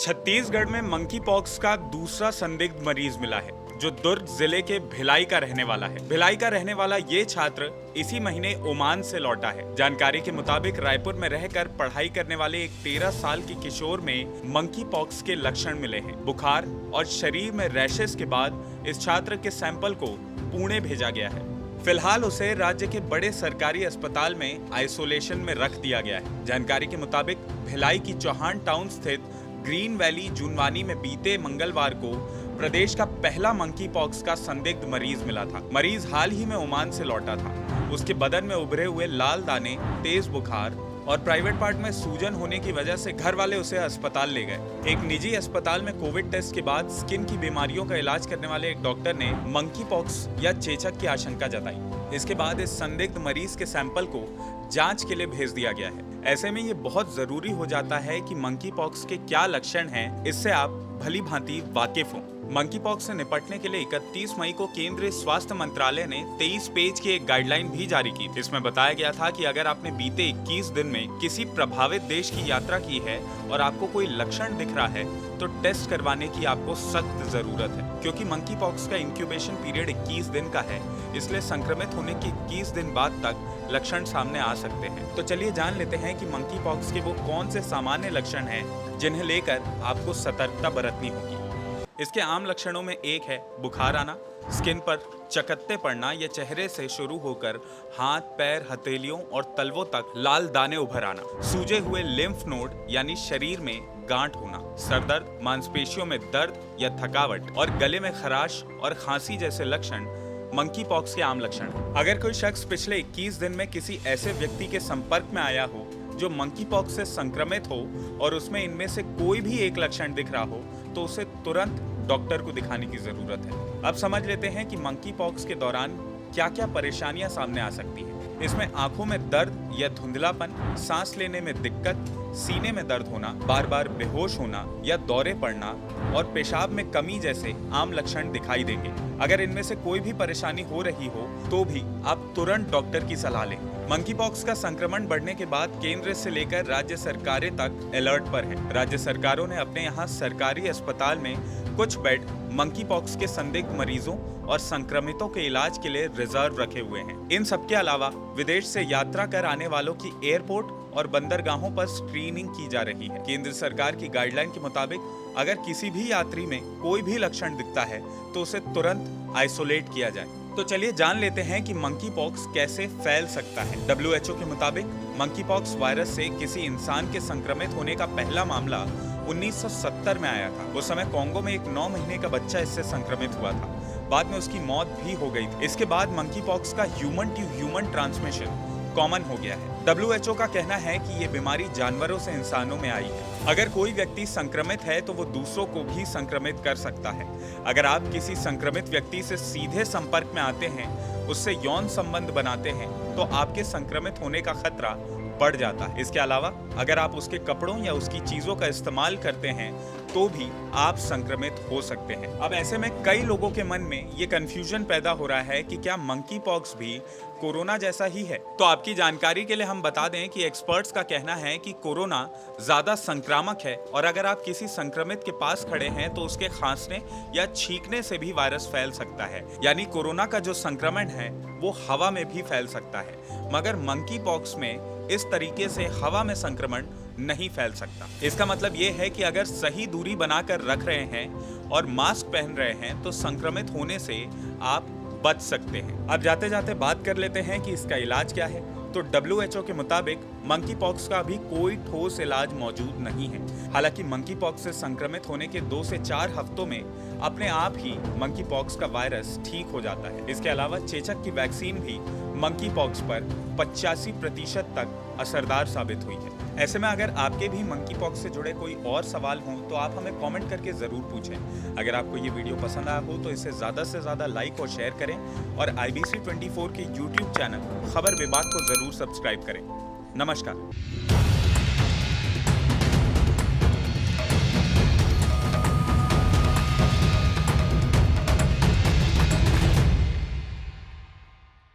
छत्तीसगढ़ में monkey pox का दूसरा संदिग्ध मरीज मिला है, जो दुर्ग जिले के भिलाई का रहने वाला है। भिलाई का रहने वाला ये छात्र इसी महीने ओमान से लौटा है। जानकारी के मुताबिक रायपुर में रहकर पढ़ाई करने वाले एक 13 साल के किशोर में मंकी पॉक्स के लक्षण मिले हैं। बुखार और शरीर में रैशेस के बाद इस छात्र के सैंपल को पुणे भेजा गया है। फिलहाल उसे राज्य के बड़े सरकारी अस्पताल में आइसोलेशन में रख दिया गया है। जानकारी के मुताबिक भिलाई की चौहान टाउन स्थित ग्रीन वैली जुनवानी में बीते मंगलवार को प्रदेश का पहला मंकी पॉक्स का संदिग्ध मरीज मिला था। मरीज हाल ही में ओमान से लौटा था। उसके बदन में उभरे हुए लाल दाने, तेज बुखार और प्राइवेट पार्ट में सूजन होने की वजह से घर वाले उसे अस्पताल ले गए। एक निजी अस्पताल में कोविड टेस्ट के बाद स्किन की बीमारियों का इलाज करने वाले एक डॉक्टर ने मंकी पॉक्स या चेचक की आशंका जताई। इसके बाद इस संदिग्ध मरीज के सैंपल को जांच के लिए भेज दिया गया है। ऐसे में ये बहुत जरूरी हो जाता है कि मंकी पॉक्स के क्या लक्षण हैं, इससे आप भली भांति वाकिफ हों। मंकी पॉक्स से निपटने के लिए 31 मई को केंद्रीय स्वास्थ्य मंत्रालय ने 23 पेज की एक गाइडलाइन भी जारी की। इसमें बताया गया था कि अगर आपने बीते 21 दिन में किसी प्रभावित देश की यात्रा की है और आपको कोई लक्षण दिख रहा है तो टेस्ट करवाने की आपको सख्त जरूरत है, क्योंकि मंकी पॉक्स का इंक्यूबेशन पीरियड 21 दिन का है। इसलिए संक्रमित होने के 21 दिन बाद तक लक्षण सामने आ सकते हैं। तो चलिए जान लेते हैं कि मंकी पॉक्स के वो कौन से सामान्य लक्षण हैं जिन्हें लेकर आपको सतर्कता बरतनी होगी। इसके आम लक्षणों में एक है बुखार आना, स्किन पर चकत्ते पड़ना या चेहरे से शुरू होकर हाथ, पैर, हथेलियों और तलवों तक लाल दाने उभर आना, सूजे हुए लिम्फ नोड यानी शरीर में गांठ होना, सरदर्द, मांसपेशियों में दर्द या थकावट और गले में खराश और खांसी जैसे लक्षण मंकी पॉक्स के आम लक्षण हैं। अगर कोई शख्स पिछले 21 दिन में किसी ऐसे व्यक्ति के संपर्क में आया हो जो मंकी पॉक्स से संक्रमित हो और उसमें इनमें से कोई भी एक लक्षण दिख रहा हो तो उसे तुरंत डॉक्टर को दिखाने की जरूरत है। अब समझ लेते हैं कि मंकी पॉक्स के दौरान क्या क्या परेशानियां सामने आ सकती हैं। इसमें आंखों में दर्द या धुंधलापन, सांस लेने में दिक्कत, सीने में दर्द होना, बार बार बेहोश होना या दौरे पड़ना और पेशाब में कमी जैसे आम लक्षण दिखाई देंगे। अगर इनमें से कोई भी परेशानी हो रही हो तो भी आप तुरंत डॉक्टर की सलाह लें। मंकी पॉक्स का संक्रमण बढ़ने के बाद केंद्र से लेकर राज्य सरकारें तक अलर्ट पर हैं। राज्य सरकारों ने अपने यहाँ सरकारी अस्पताल में कुछ बेड मंकी पॉक्स के संदिग्ध मरीजों और संक्रमितों के इलाज के लिए रिजर्व रखे हुए हैं। इन सबके अलावा विदेश से यात्रा कर आने वालों की एयरपोर्ट और बंदरगाहों पर स्क्रीनिंग की जा रही है। केंद्र सरकार की गाइडलाइन के मुताबिक अगर किसी भी यात्री में कोई भी लक्षण दिखता है तो उसे तुरंत आइसोलेट किया जाए। तो चलिए जान लेते हैं कि मंकी पॉक्स कैसे फैल सकता है। WHO के मुताबिक मंकी पॉक्स वायरस से किसी इंसान के संक्रमित होने का पहला मामला 1970 में आया था। उस समय कोंगो में एक 9 महीने का बच्चा इससे संक्रमित हुआ था। बाद में उसकी मौत भी हो गई थी। इसके बाद मंकी पॉक्स का human to human transmission common हो गया है। WHO का कहना है कि ये बीमारी जानवरों से इंसानों में आई है। अगर कोई व्यक्ति संक्रमित है तो वो दूसरों को भी संक्रमित कर सकता है। अगर आप किसी संक्रमित व्यक्ति से सीधे संपर्क में आते हैं, उससे यौन संबंध बनाते हैं, तो आपके संक्रमित होने का खतरा बढ़ जाता है। इसके अलावा अगर आप उसके कपड़ों या उसकी चीजों का इस्तेमाल करते हैं तो भी आप संक्रमित हो सकते हैं। अब ऐसे में कई लोगों के मन में ये कंफ्यूजन पैदा हो रहा है कि क्या मंकी पॉक्स भी कोरोना जैसा ही है। तो आपकी जानकारी के लिए हम बता दें कि एक्सपर्ट्स का कहना है कि कोरोना ज्यादा संक्रामक है और अगर आप किसी संक्रमित के पास खड़े हैं तो उसके खांसने या छींकने से भी वायरस फैल सकता है। यानी कोरोना का जो संक्रमण है वो हवा में भी फैल सकता है, मगर मंकी पॉक्स में इस तरीके से हवा में संक्रमण नहीं फैल सकता। इसका मतलब ये है कि अगर सही दूरी बनाकर रख रहे हैं और मास्क पहन रहे हैं तो संक्रमित होने से आप बच सकते हैं। अब जाते जाते बात कर लेते हैं कि इसका इलाज क्या है। तो WHO के मुताबिक मंकी पॉक्स का अभी कोई ठोस इलाज मौजूद नहीं है। हालांकि मंकी पॉक्स से संक्रमित होने के 2 से 4 हफ्तों में अपने आप ही मंकी पॉक्स का वायरस ठीक हो जाता है। इसके अलावा चेचक की वैक्सीन भी मंकी पॉक्स पर 85% तक असरदार साबित हुई है। ऐसे में अगर आपके भी मंकी पॉक्स से जुड़े कोई और सवाल हों तो आप हमें कमेंट करके जरूर पूछें। अगर आपको ये वीडियो पसंद आया हो तो इसे ज़्यादा से ज़्यादा लाइक और शेयर करें और IBC 24 के YouTube चैनल खबर विभाग को जरूर सब्सक्राइब करें। नमस्कार।